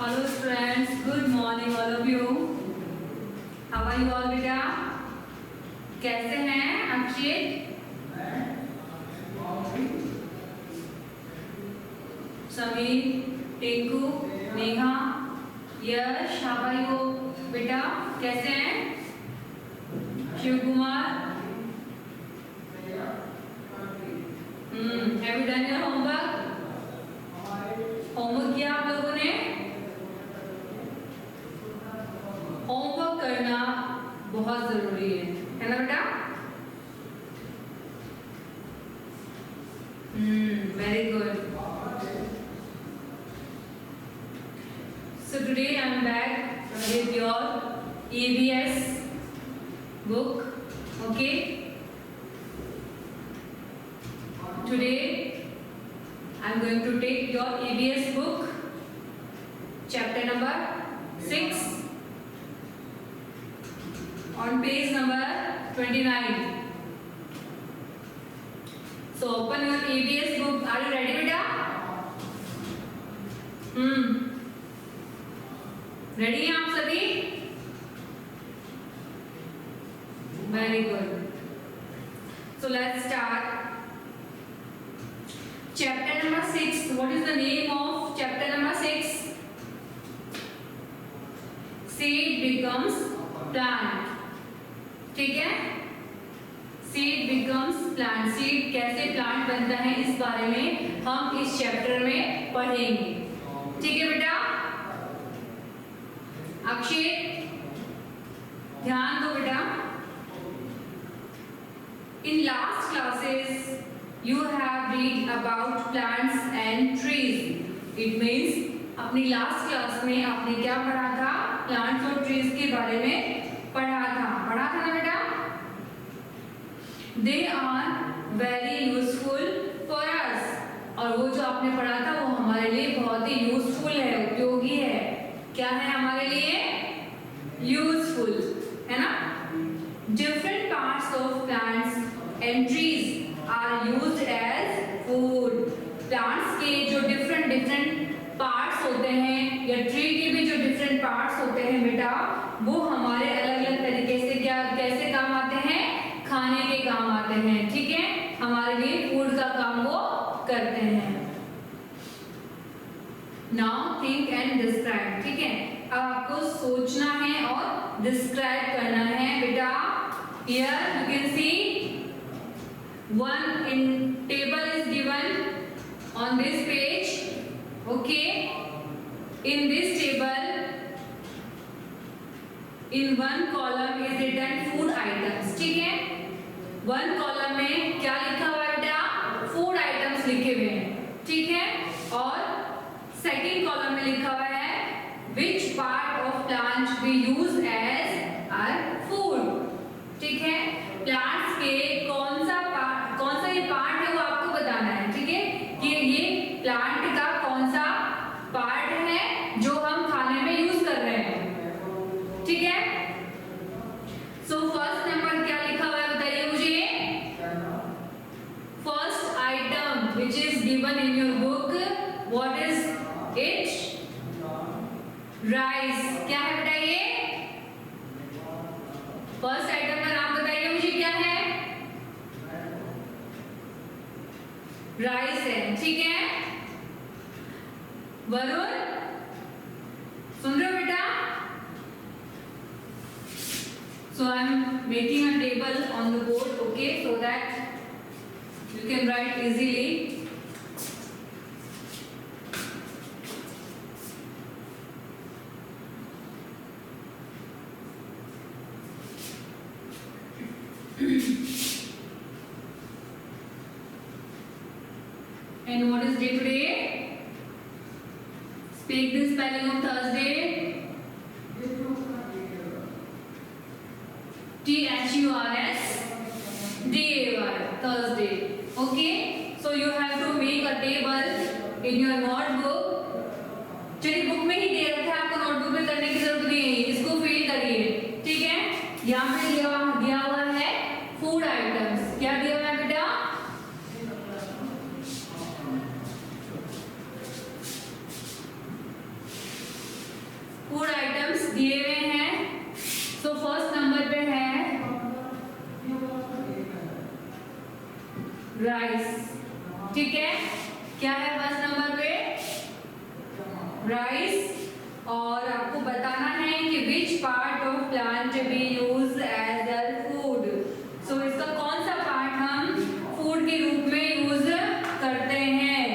Hello friends, good morning all of you. How are you all बेटा? कैसे हैं अक्षित? समीर, टिंकू, नेहा, यश, how are you बेटा? कैसे हैं? Shiv Kumar, have you done your homework? Homework किया आप लोगों ने? होमवर्क करना बहुत जरूरी है ना बेटा? Very good. So today I am back with your EVS book. Okay. Today I am going to take your EVS book, chapter number 6, on page number 29. So open your EVS book. Are you ready, beta? Ready हैं आप सभी? Very good. So let's start. Chapter number 6. What is the name of chapter number 6? Seed becomes plant. ठीक है? Seed becomes plant. Seed कैसे plant बनता है इस बारे में हम इस चैप्टर में पढ़ेंगे. ठीक है बेटा? अक्षय ध्यान दो बेटा. In last classes you have read about plants and trees. It means अपनी लास्ट क्लास में आपने क्या पढ़ा था? प्लांट्स और ट्रीज के बारे में पढ़ा था ना बेटा? They are very useful for us. और वो जो आपने पढ़ा था वो हमारे लिए बहुत ही यूजफुल है, उपयोगी है. क्या है हमारे लिए? यूजफुल है ना? Different parts of plants and trees are used as food. Plants के जो डिफरेंट पार्ट्स होते हैं या ट्री के भी जो डिफरेंट पार्ट्स होते हैं बेटा, वो हमारे अलग अलग तरीके से कैसे काम आते हैं? खाने के काम आते हैं. ठीक है? हमारे लिए फूड का काम वो करते हैं. Now think and describe. ठीक है? अब आपको सोचना है और डिस्क्राइब करना है बेटा. Here you can see one in table is given on this page. Okay, in this table in one column is written food items. ठीक है? one column में क्या लिखा हुआ है बेटा? food items लिखे हुए हैं. ठीक है? और second column में लिखा हुआ है which part of plant we use as our food. ठीक है? प्लांट्स के कौन सा ये पार्ट है वो आपको बताना है. ठीक है? कि ये प्लांट का कौन सा पार्ट है जो हम खाने में यूज कर रहे हैं. ठीक है? सो फर्स्ट नंबर क्या लिखा हुआ है बताइए मुझे. First item which is given in your book, what is it? Rice. क्या है बेटा ये? फर्स्ट आइटम का नाम बताइए मुझे, क्या है? राइस है. ठीक है? वरुण सुन रहे हो बेटा? So I am making a table on the board. Okay, so that you can write easily. And what is day today? Speak the spelling of Thursday. Thursday. Thursday. Okay. So you have to make a table in your notebook. चलिए book में ही दे रखा है, आपको notebook में करने की जरूरत नहीं है. इसको फिल करिए. ठीक है? यहाँ पे दिया हुआ है फूड आइटम्स. क्या दिया हुआ है बेटा? क्या है फर्स्ट नंबर पे? राइस। और आपको बताना है कि which part of plant be use as a food. So इसका कौन सा पार्ट हम फूड के रूप में यूज करते हैं?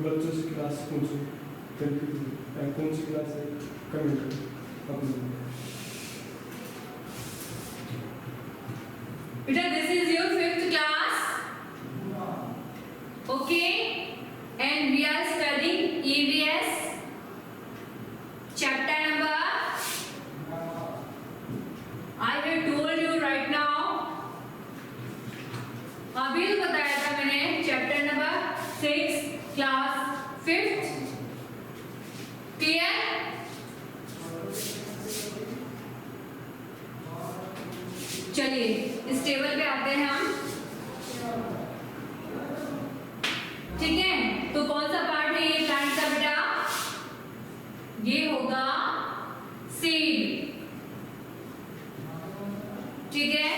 बच्चों से क्लास कौन सी क्लास है? कमेंट अपनी। बेटा this is your 5th class, okay, and we are studying EVS chapter number, I have told you right now, अभी तो बताया था मैंने, chapter number 6 class 5th, clear? चलिए इस टेबल पे आते हैं हम, ठीक है? तो कौन सा पार्ट है ये प्लांट का बेटा? ये होगा सीड, ठीक है?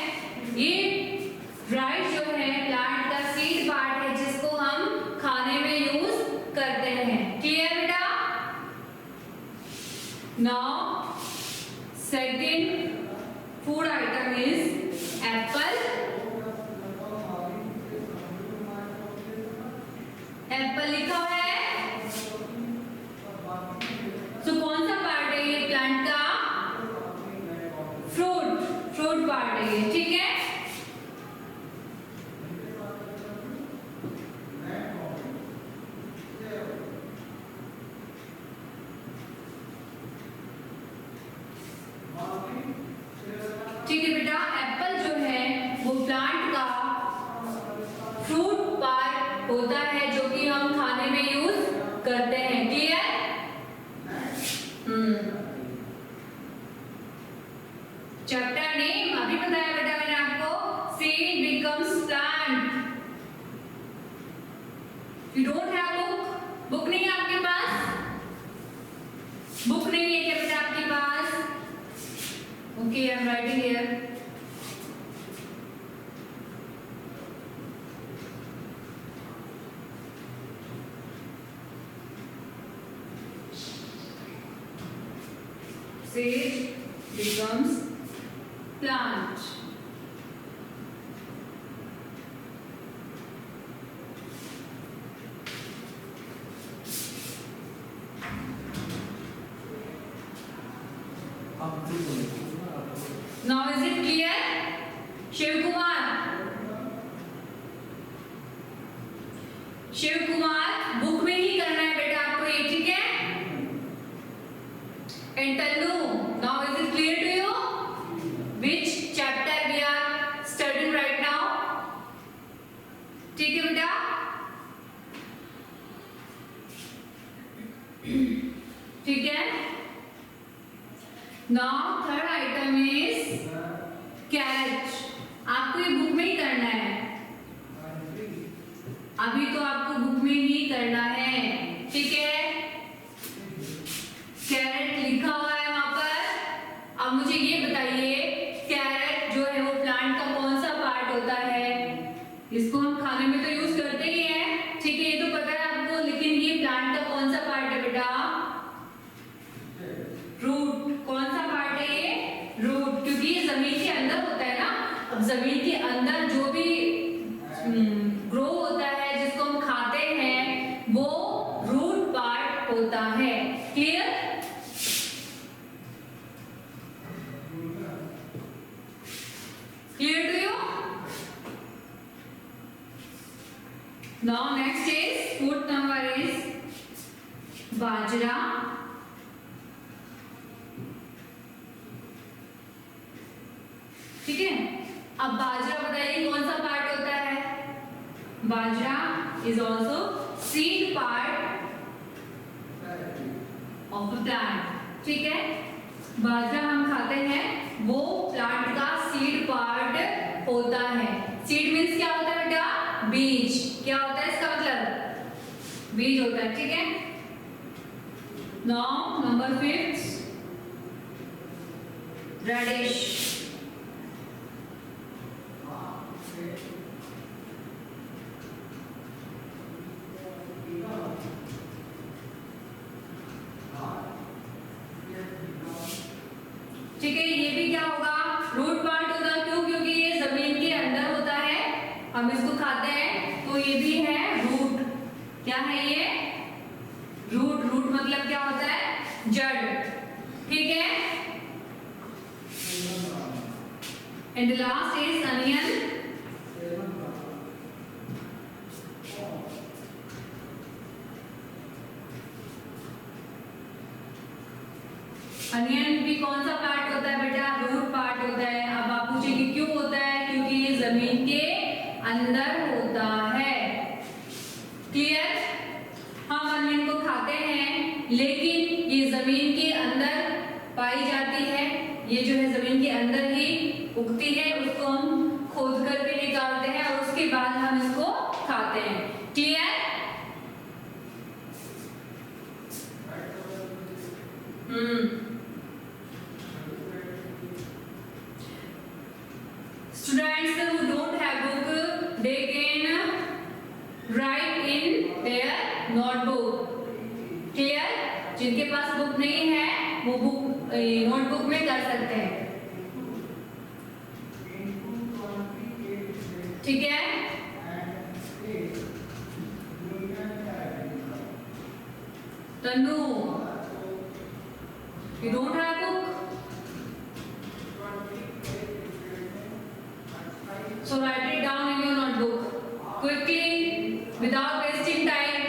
ये राइट जो है प्लांट का सीड पार्ट है जिसको हम खाने में यूज करते हैं, क्लियर बेटा? Now second food item is Apple. Apple लिखा हुआ है, तो कौन सा पार्ट है ये प्लांट का? फ्रूट पार्ट है ये, ठीक है? ठीक है बेटा, एप्पल जो है वो प्लांट का फ्रूट पार्ट होता है जो कि हम खाने में यूज करते हैं, क्लियर? चैप्टर नेम अभी बताया बेटा मैंने आपको, seed becomes plant. You don't have book नहीं है आपके पास? बुक नहीं है क्या बेटा आपके पास? Okay, I am writing here. Seed becomes plant. Now is it clear? Shiv Kumar book में ही करना है बेटा आपको ये, ठीक है? And Tannu, now is it clear to you? Which chapter we are studying right now? ठीक है बेटा? ठीक है? Now third item is carrot. आपको ये बुक में ही करना है, अभी तो आपको बुक में ही करना है, ठीक है? कैरेट लिखा हुआ है वहां पर। अब मुझे ये बताइए, कैरेट जो है वो प्लांट का कौन सा पार्ट होता है? इसको हम खाने में तो यूज करते ही हैं, ठीक है, ये तो पता है आपको, लेकिन ये प्लांट का कौन सा पार्ट है बेटा? रूट। कौन सा पार्ट है ये? रूट, क्योंकि ये जमीन के अंदर होता है ना। अब जमीन के अंदर जो भी ग्रो होता है जिसको हम खाते हैं वो रूट पार्ट होता है, clear? Clear to you? Now next is fourth number is बाजरा। ठीक है, अब बाजरा बताइए कौन सा पार्ट होता है? बाजरा is also seed part of a plant, ठीक है? बाजरा हम खाते हैं, वो प्लांट का सीड पार्ट होता है। सीड मीन्स क्या होता है बेटा? बीज। क्या होता है इसका मतलब? बीज होता है, ठीक है? Now number 5 radish. ठीक है, ये भी क्या होगा, रूट पार्ट होगा। क्यों? क्योंकि ये जमीन के अंदर होता है, हम इसको खाते हैं, तो ये भी है रूट। क्या है ये? रूट। रूट मतलब क्या होता है? जड़। ठीक है, and the last is onion. Onion भी कौन सा पार्ट होता है बेटा? रूट पार्ट होता है। अब आप पूछेंगे क्यों होता है? क्योंकि ये जमीन के अंदर होता है। क्लियर? हम अनियन को खाते हैं, लेकिन ये जमीन के अंदर पाई जाती है। ये जो है जमीन के अंदर ही उगती है, उसको हम खोद करके निकालते हैं और उसके बाद हम इसको खाते हैं। Clear? Students who don't have book, they can write in their notebook. Clear? जिनके पास बुक नहीं है वो बुक नोटबुक में कर सकते हैं। ठीक है, Tannu, you don't have book, so write it down in your notebook quickly without wasting time.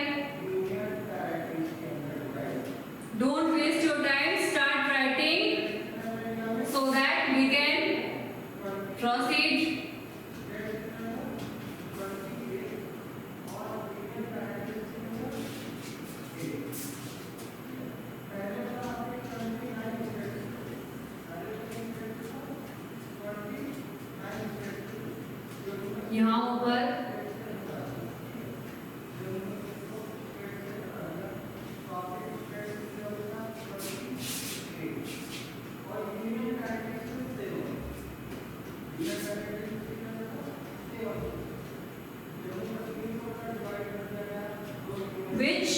Don't waste your time, start writing so that we can proceed. यहाँ ऊपर which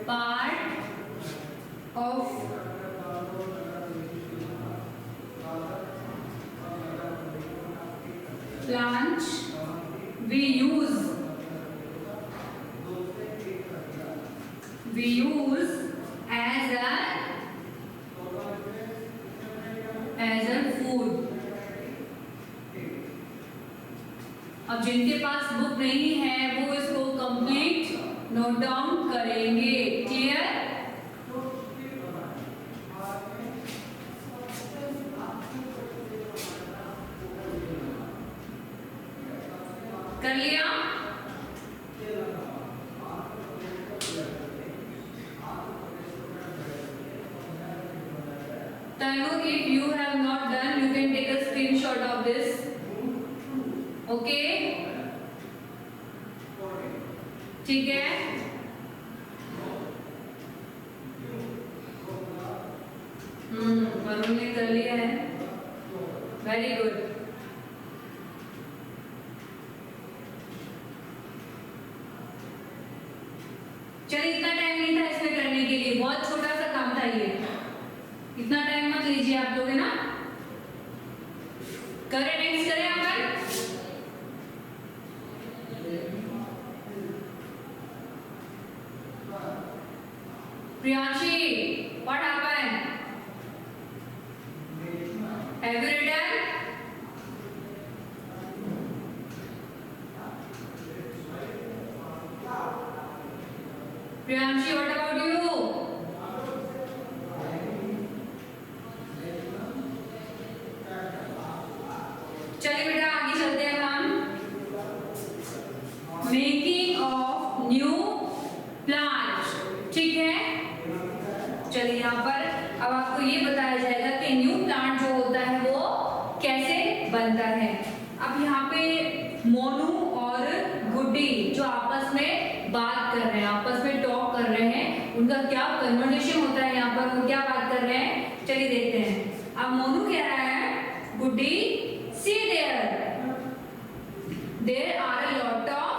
part of plant we use as a food. अब जिनके पास book नहीं है वो इसको complete note down करेंगे। Clear? कर लिया? Tanu, if you have not done, you can take a screenshot of this. Okay? ठीक है? वरुण ने कर लिया है। Very good. चलिए, इतना टाइम नहीं था इसमें करने के लिए, बहुत छोटा सा काम था ये, इतना टाइम मत लीजिए आप लोग, है ना? करें, नेक्स्ट करें अपन। Priyanshi, what happened? Have you written? Priyanshi, what about you? चलिए बेटा, आगे चलते हैं हम। Making of new plant. ठीक है, चलिए यहाँ पर अब आपको ये बताया जाएगा कि न्यू प्लांट जो होता है वो कैसे बनता है। अब यहाँ पे मोनू और गुड्डी जो आपस में बात कर रहे हैं, आपस में टॉक कर रहे हैं, उनका क्या कन्वर्सेशन होता है यहाँ पर, वो क्या बात कर रहे हैं, चलिए देखते हैं। अब मोनू कह रहा है, गुड्डी, see there are a lot of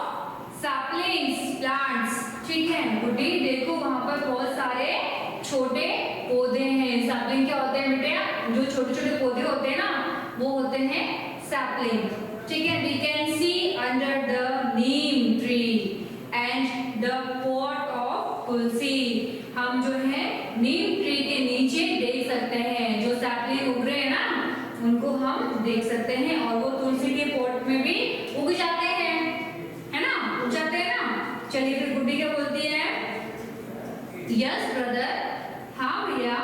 saplings, plants। ठीक है गुड्डी, देखो वहां पर बहुत सारे छोटे पौधे हैं। सैपलिंग क्या होते हैं बेटे? जो छोटे छोटे पौधे होते हैं ना वो होते हैं सैपलिंग। ठीक है, we can see under the neem tree and the pot of tulsi. हम जो है नीम ट्री के नीचे देख सकते हैं, जो सैपलिंग उग रहे हैं ना उनको हम देख सकते हैं, और वो तुलसी के पॉट में भी उग जाते हैं, है ना, उग जाते हैं ना। चलिए फिर गुड्डी क्या बोलती है? यस ब्रदर, हाँ भैया,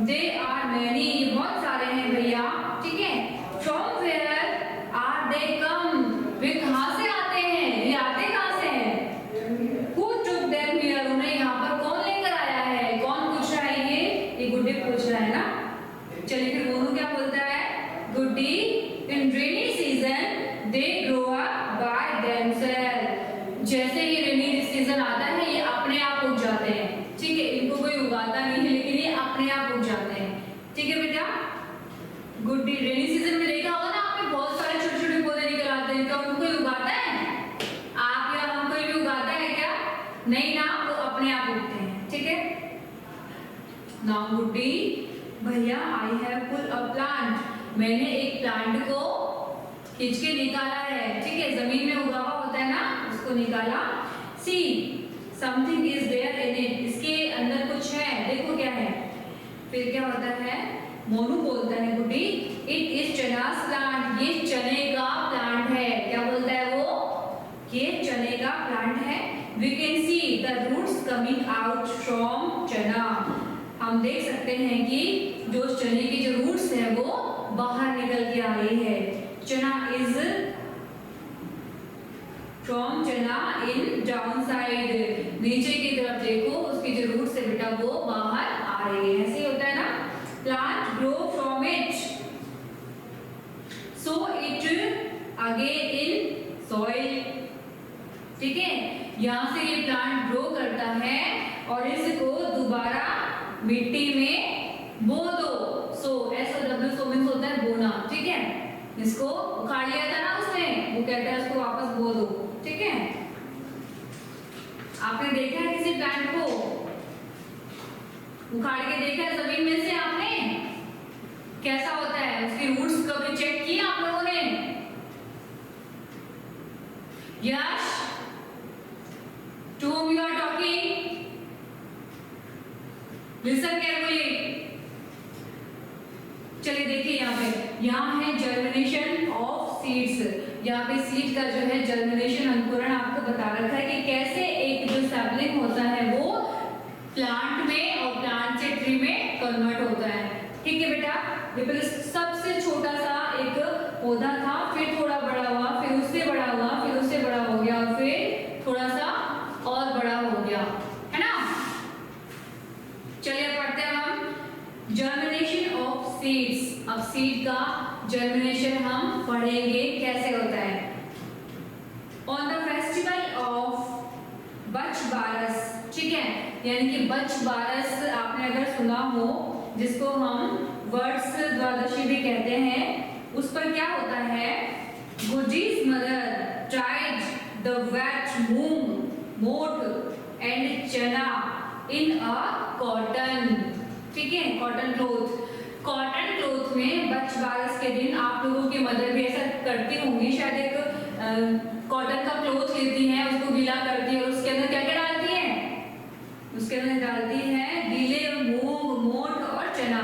दे आर मैनी, ये बहुत सारे हैं भैया। ठीक है, फ्रॉम वेयर आर दे कम, वे कहाँ से आते हैं? ये आते कहाँ से हैं? हु टुक देम हियर, उन्हें यहाँ पर कौन लेकर आया है? कौन पूछ रहा है? ये गुड्डी पूछ रहा है ना। चलिए फिर मोनू क्या बोलता है? Guddi, in rainy season they grow up by themselves. जैसे ही रेनी सीजन आता है ये अपने आप उग जाते हैं। ठीक है, इनको कोई उगाता नहीं है लेकिन ये अपने आप उग जाते हैं। ठीक है बेटा, गुड्डी, रेनी सीजन में देखा होगा ना आपने बहुत सारे छोटे छोटे पौधे निकल आते हैं। क्या उनको कोई उगाता है? आप या हम कोई भी उगाता है क्या? नहीं ना, वो अपने आप उगते हैं। ठीक है, नाउ गुड्डी, भैया I have pull a plant, मैंने एक प्लांट को खींच के निकाला है। ठीक है, जमीन में उगा हुआ होता है ना, उसको निकाला। See something is there in it, इसके अंदर कुछ है, देखो क्या है। फिर क्या होता है? मोनू बोलता है गुड्डी, इट इज चनास प्लांट, ये चने का प्लांट है। क्या बोलता है वो? ये चने का प्लांट है। We can see the roots coming out from chana, हम देख सकते हैं कि जो चने की जो रूट्स है वो बाहर निकल के आ रही है। चना इज फ्रॉम चना इन डाउन साइड, नीचे की तरफ देखो उसकी जो रूट्स है बेटा वो बाहर आ रही है। ऐसे होता है ना, plant grow from it, so it again in soil. ठीक है, यहाँ से ये प्लांट ग्रो करता है और इसको दोबारा मिट्टी में बो दो। सो SOW, सो मीन्स होता है बोना। ठीक है, इसको उखाड़ लिया था ना उसने, वो कहता है उसको वापस बो दो। ठीक है, आपने देखा है किसी प्लांट को उखाड़ के देखा है जमीन में से? आपने कैसा होता है, उसकी रूट्स कभी चेक किया आप लोगों ने? यश, to whom you are talking, listen carefully। चलिए देखिए यहाँ है जर्मिनेशन ऑफ सीड्स। यहाँ पे सीड का जो है जर्मिनेशन, अंकुरण आपको बता रखा है कि कैसे एक जो सैपलिंग होता है वो प्लांट में और प्लांट से ट्री में कन्वर्ट होता है। ठीक है बेटा, ये पहले सबसे छोटा सा एक पौधा था, फिर थोड़ा बड़ा हुआ, फिर उससे बड़ा हुआ, फिर उससे बड़ा हो गया, फिर थोड़ा सा और बड़ा हो गया, है ना। चलिए पढ़ते हैं हम जर्मिनेशन ऑफ सीड्स। अब सीड का जर्मिनेशन हम पढ़ेंगे कैसे होता है। ऑन द फेस्टिवल ऑफ बच बारस, ठीक है, यानी कि बच बारस आपने अगर सुना हो, जिसको हम वर्ड्स द्वादशी भी कहते हैं, उस पर क्या होता है? गुड्डीज मदर ट्राइड द वेट मूंग, मोठ एंड चना इन अ कॉटन। ठीक है, कॉटन क्लोथ। कॉटन क्लोथ में बच बारस के दिन आप लोगों की मदर भी ऐसा करती होंगी, शायद एक कॉटन का क्लोथ लेती है, उसको गीला करती है और उसके अंदर क्या क्या डालती है? उसके अंदर डालती है गीले मूंग, मोठ और चना।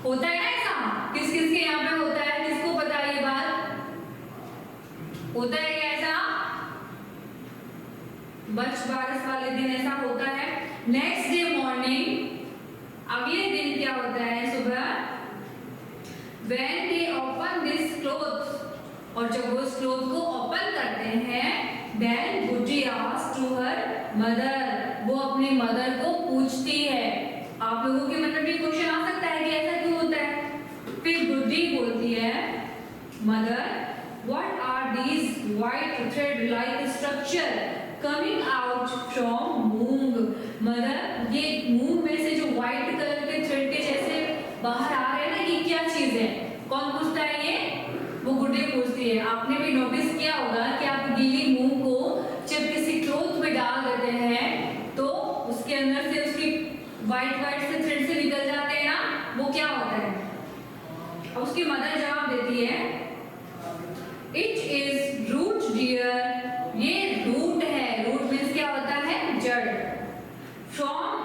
होता है ना ऐसा? किस किस के यहाँ पे होता है? किसको पता है ये बात? होता है क्या ऐसा? बच बारस वाले दिन ऐसा होता है। नेक्स्ट डे मॉर्निंग, अगले दिन क्या होता है? सुबह when they open this cloth, और जब वो उस क्लोथ को ओपन करते हैं, then Guddi asks to her mother, वो अपनी मदर को पूछती है। आप लोगों के मन में भी क्वेश्चन आ सकता है कि ऐसा क्यों होता है। फिर गुड्डी बोलती है, mother what are these white thread like structure coming out from moong? Mother, ये मूंग में से जो व्हाइट कलर के थ्रेड के जैसे बाहर आ रहे हैं ना, ये क्या चीज है? कौन पूछता है ये? वो गुड्डी पूछती है। आपने भी नोटिस किया होगा कि आप गीली मूंग को जब किसी क्लोथ में डाल देते हैं तो उसके अंदर से उसकी white white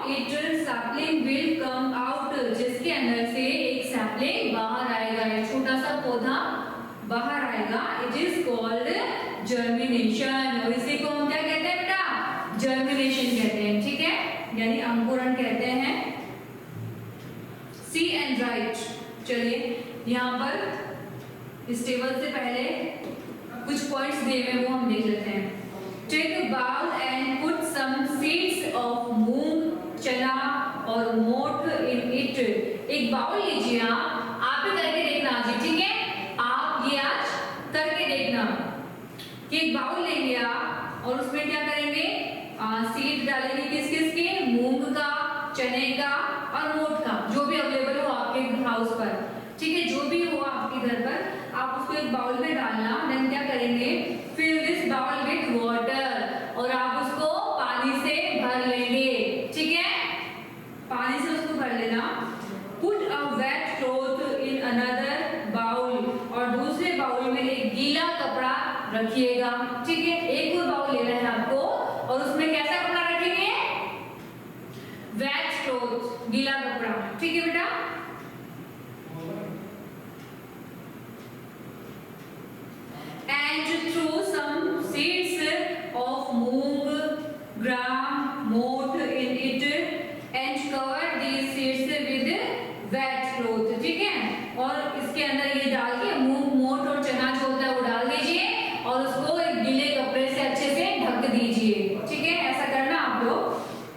it sapling will come out, जिसके अंदर से एक sapling बाहर आएगा, एक छोटा सा पौधा बाहर आएगा. It is called germination. और इसी को हम क्या कहते हैं बेटा? Germination कहते हैं. ठीक है, यानी अंकुरण कहते हैं. See and write. चलिए यहाँ पर इस टेबल से पहले कुछ पॉइंट्स दिए हुए वो हम देख लेते हैं. Take a bowl and put some seeds of मूंग, चना और मोठ in it. एक बाउल लीजिए, आप भी करके देखना जी. ठीक है, आप ये आज करके देखना कि एक बाउल ले लिया और उसमें क्या करेंगे? सीड डालेंगे. किस किस के? मूंग का, चने का और मोठ का, जो भी अवेलेबल हो आपके हाउस पर. ठीक है, जो भी हो आपके घर पर, आप उसको एक बाउल में डालना. देन क्या करेंगे? Fill this bowl with water, और आप उसको पानी से भर लेंगे. ठीक है, पानी से उसको भर लेना. Put a wet cloth in another bowl, और दूसरे बाउल में एक गीला कपड़ा रखिएगा. ठीक है, एक और बाउल लेना है आपको और उसमें कैसा कपड़ा रखेंगे? वेट क्लॉथ, गीला कपड़ा. ठीक है बेटा, and throw some seeds of moong, gram, moth in it and cover these seeds with wet cloth. ठीक है, और इसके अंदर ये डाल के मूंग, मोठ और चना जो होता है वो डाल दीजिए और उसको एक गीले कपड़े से अच्छे से ढक दीजिए. ठीक है, ऐसा करना आप लोग.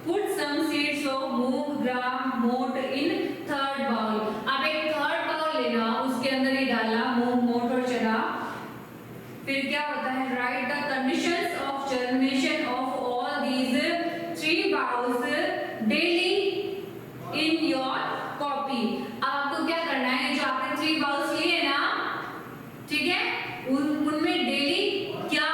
Put some seeds of moong, gram, moth in third bowl. आप एक थर्ड बाउल लेना, उसके अंदर ये डालना मूंग, मोठ और चना. फिर क्या होता है? Right the conditions of germination of all these 3 bowls daily in your copy. अब आपको क्या करना है? जो आपने 3 बाउल्स लिए ना, ठीक है, उनमें डेली क्या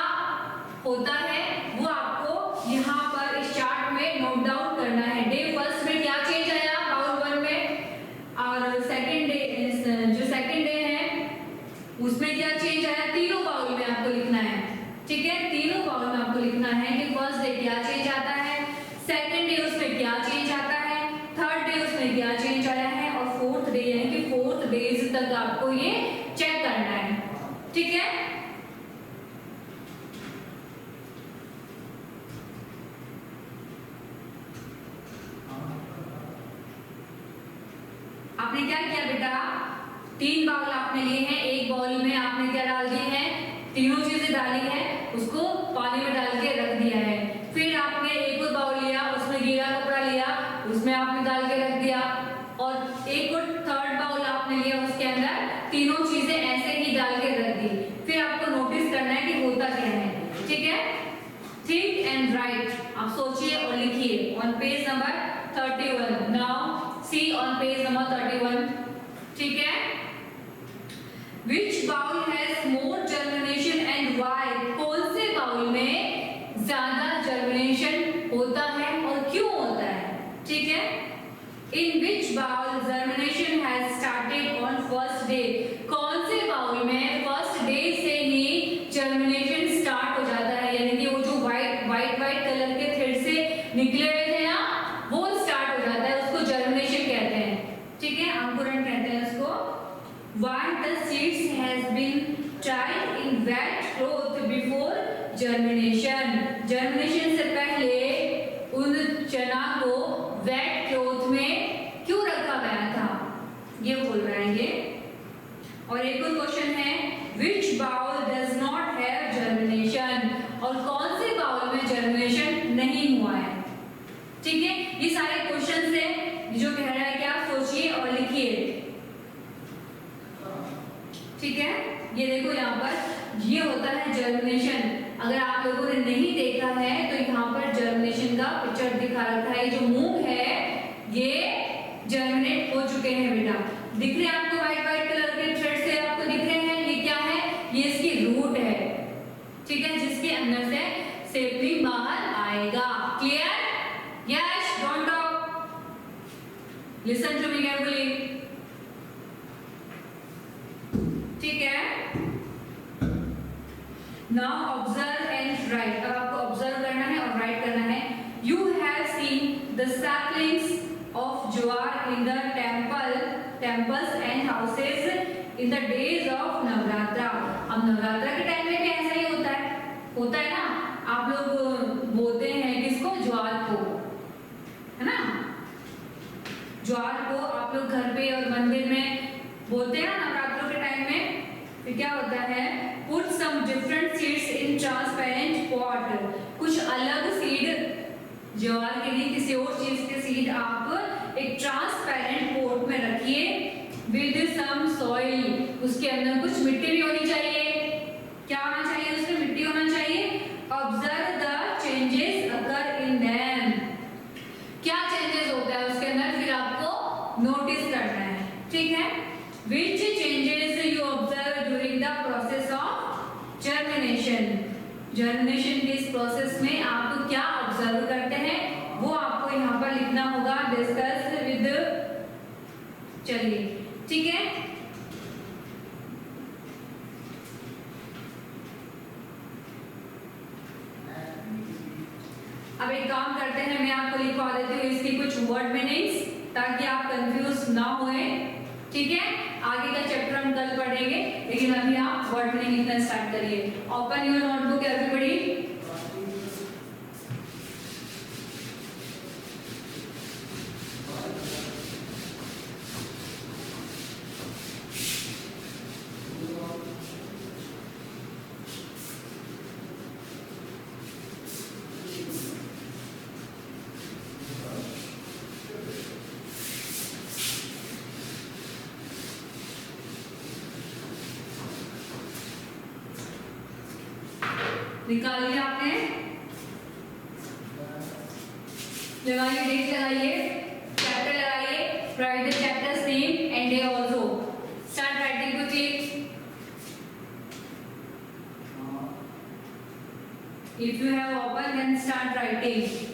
होता है वो आपको यहाँ पर इस चार्ट में नोट डाउन करना है. डे फर्स्ट में क्या चेंज आया बाउल 1 में, और सेकंड डे, जो सेकंड डे है उसमें क्या चेंज आया? तीनों बाउल में आपको लिखना है. ठीक है, तीनों बाउल में आपको लिखना है कि फर्स्ट डे क्या चेंज आता है, सेकंड डे उसमें क्या चेंज आता है, थर्ड डे उसमें क्या चेंज आया है, और फोर्थ डे यानी कि 4th डेज तक आपको ये चेक करना है. ठीक है, आपने क्या किया बेटा? 3 बाउल आपने लिए हैं, एक बाउल में आपने क्या डाल दी है? तीनों चीजें डाली है, उसको पानी में डाल के रख दिया है. फिर आपने एक और बाउल लिया, उसमें गीला कपड़ा लिया, उसमें आपने डाल के रख दिया, और एक और थर्ड बाउल आपने लिया, उसके अंदर तीनों चीजें ऐसे ही डाल के रख दी. फिर आपको नोटिस करना है कि होता क्या है. ठीक है, थिंक एंड राइट. आप सोचिए और लिखिए on page number 31. Now see on page number 31. ठीक है, Which bowl has more germination and why? कौन से बाउल में ज्यादा जर्मिनेशन होता है और क्यों होता है? ठीक है, In which bowl germination has started on first day? कौन से बाउल में फर्स्ट डे से ही जर्मिनेशन स्टार्ट हो जाता है, यानी कि वो जो व्हाइट कलर के थ्रेड से निकले हुए थे ना, वो स्टार्ट हो जाता है, उसको जर्मिनेशन कहते हैं. ठीक है, अंकुरण कहते हैं उसको. Once the seeds has been tied in wet cloth before germination. Germination से पहले उन चना को wet cloth में क्यों रखा गया था, ये बोल रहे हैं ये. और एक और क्वेश्चन है, which bowl does not have germination? और कौन से बाउल में जर्मिनेशन नहीं हुआ है. ठीक है, ये सारे क्वेश्चन से जो कह रहा है कि आप सोचिए और लिखिए. ठीक है, ये देखो यहाँ पर ये होता है जर्मिनेशन. अगर आप लोगों ने नहीं देखा है तो यहाँ पर जर्मिनेशन का पिक्चर दिखा रखा है. जो मूंग है ये जर्मिनेट हो चुके हैं बेटा. दिख रहे हैं आपको? व्हाइट कलर के थ्रेड से आपको दिख रहे हैं. ये क्या है? ये इसकी रूट है. ठीक है, जिसके अंदर से सेपलिंग बाहर आएगा. Clear? Yes, don't talk, listen to me carefully. ठीक है, नाउ ऑब्जर्व एंड राइट. अब आपको ऑब्जर्व करना है और राइट करना है. You have seen the the saplings of jowar in the temples and houses in the days of Navratra. अब नवरात्रा के टाइम में भी ऐसा ही होता है ना, आप लोग बोलते हैं किसको, ज्वार को, है ना, ज्वार को आप लोग घर पे और मंदिर में बोलते हैं ना नवरात्रों के टाइम में। फिर क्या होता है, put some different seeds in transparent pot, कुछ अलग सीड ज्वार के लिए किसी और चीज के सीड आप एक ट्रांसपेरेंट पॉट में रखिए विद सम सॉइल, उसके अंदर कुछ मिट्टी भी होनी चाहिए। क्या होना चाहिए, उसमें मिट्टी होना चाहिए। Observe the changes occur in them, क्या चेंजेस होता है उसके अंदर, फिर आपको नोटिस करना है, ठीक है। विच changes you observe during the process of germination, germination के इस प्रोसेस में आप क्या ऑब्जर्व करते हैं वो आपको यहाँ पर लिखना होगा, डिस्कस विद, चलिए ठीक है। अब एक काम करते हैं, मैं आपको लिखवा देती हूँ इसकी कुछ वर्ड मीनिंग्स ताकि आप कंफ्यूज ना होए, ठीक है। आगे का चैप्टर हम कल पढ़ेंगे, लेकिन अभी आप वर्ड मीनिंग लिखना स्टार्ट करिए। Open your notebook everybody. निकाल लिया आपने, लगाइए, डेट लगाइए, चैप्टर लगाइए, write the chapters name and day also, start writing quickly. If you have open then start writing.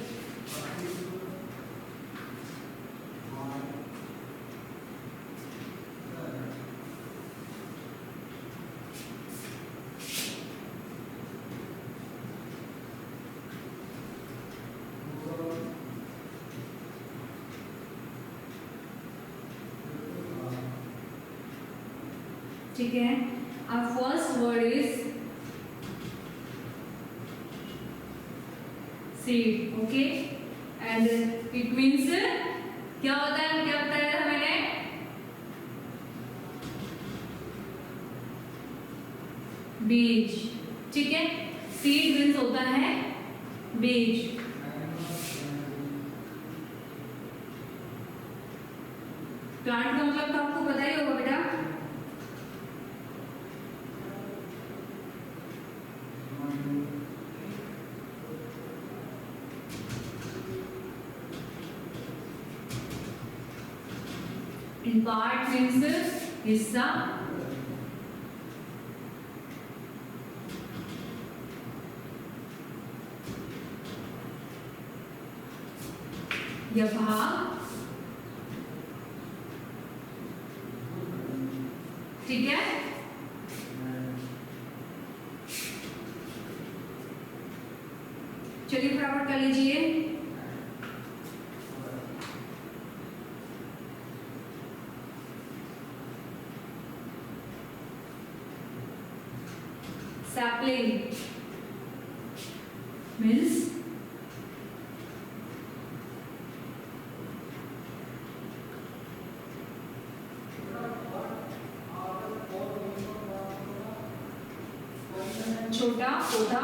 ठीक है, our first word is seed, okay, and it means क्या होता है, क्या बताया था मैंने, बीज, ठीक है। सीड मीन्स होता है बीज। प्लांट का मतलब तो आपको पता ही होगा बेटा, in part means हिस्सा, या भाग, ठीक है। चलिए फटाफट कर लीजिए। sapling means छोटा पौधा,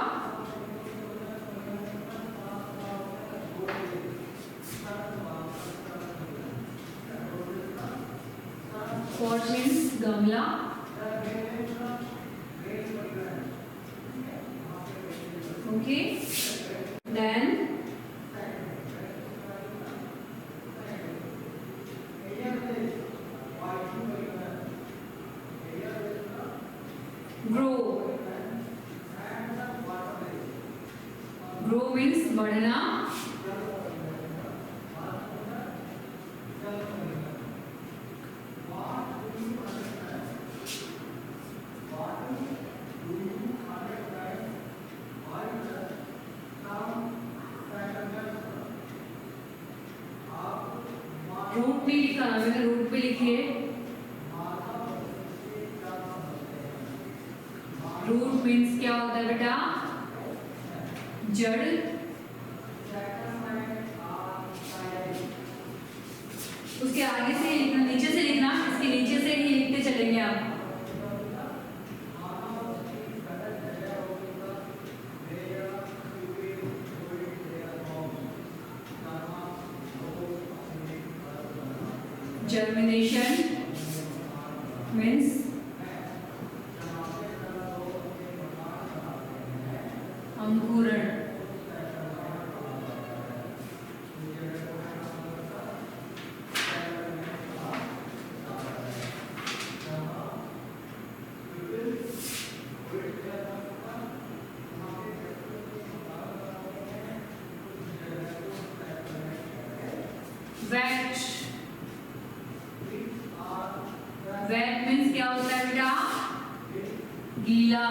pot means गमला, okay, then grow, grow means बढ़ना, रूट नहीं लिखा ना मैंने, रूट पे लिखिए। रूट मीन्स क्या होता है बेटा? जड़। उसके आगे से ही लिखना, नीचे से लिखना, इसके नीचे से ही लिखते चलेंगे आप। Germination means अंकुरण। Wet, wet means क्या होता है बेटा? गीला।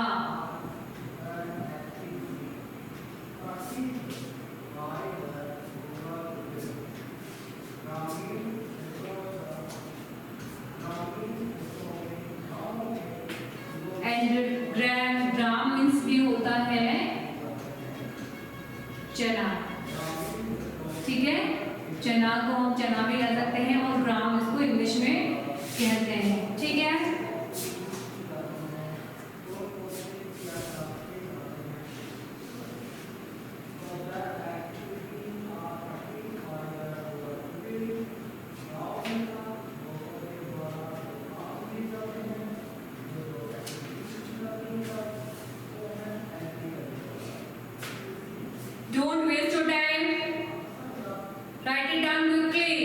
एंड ग्राम मीन्स भी होता है चना। ठीक है, चना को हम चना भी कह सकते हैं और ग्राम इसको इंग्लिश में कहते हैं। ठीक है, don't waste your time, write it down quickly,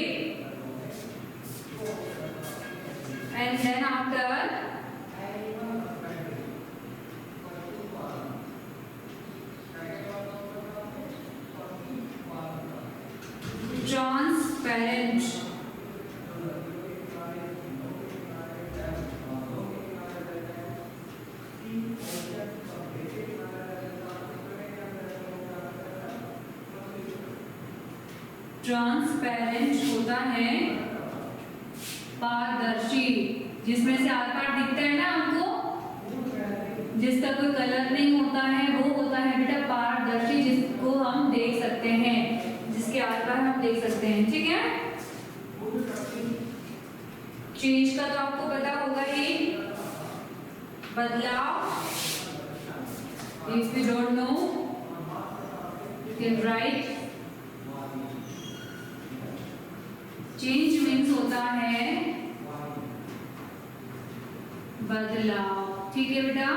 and then after transparent, transparent होता है पारदर्शी, जिसमें से आर पार दिखता है ना हमको, जिसका कोई कलर नहीं होता है, वो होता है बेटा पारदर्शी, जिसको हम देख सकते हैं, जिसके आर पार हम देख सकते हैं। ठीक है, चेंज का तो आपको पता होगा ही, बदलाव। If you don't know you can right. Change means होता है बदलाव। ठीक है बेटा,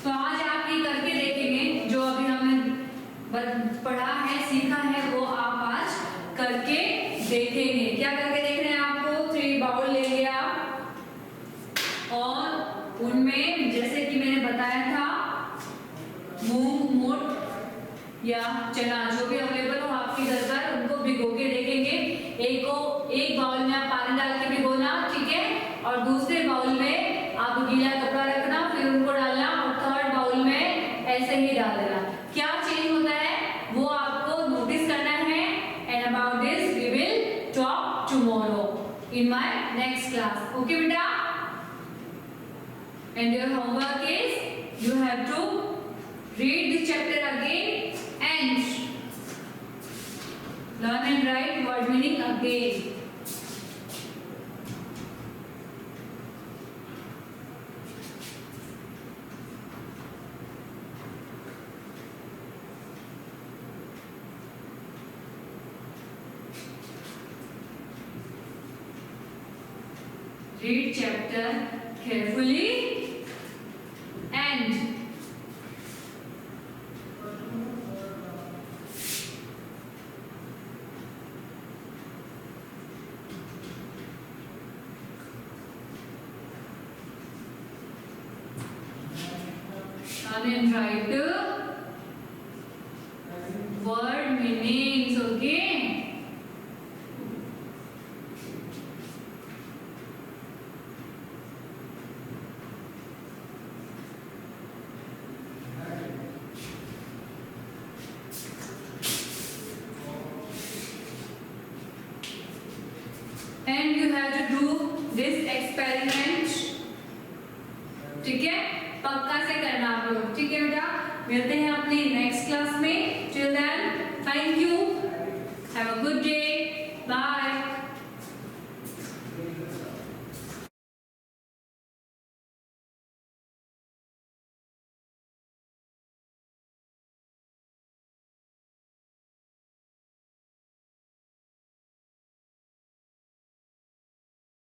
तो आज आप ये करके देखेंगे, जो अभी हमने पढ़ा है, सीखा है, वो आप आज करके देखेंगे। क्या करके देख रहे हैं आपको? 3 बाउल ले लिया और उनमें जैसे कि मैंने बताया था, मूंग, मोट या चना जो भी अवेलेबल हो आपके घर पर, उनको भिगो के देखेंगे। एक बाउल में आप पानी डाल के भिगोना, ठीक है, और दूसरे बाउल में आप गीला कपड़ा रखना, फिर उनको डालना, और थर्ड बाउल में ऐसे ही डाल देना। क्या चेंज होता है वो आपको नोटिस करना है, and about this we will talk tomorrow in my next class. Okay बेटा, and your homework is you have to read the chapter again and learn and write word meaning again. Read chapter carefully and and write the word meanings. Okay, have to do this experiment. ठीक है, पक्का से करना आप लोग। ठीक है बेटा, मिलते हैं आप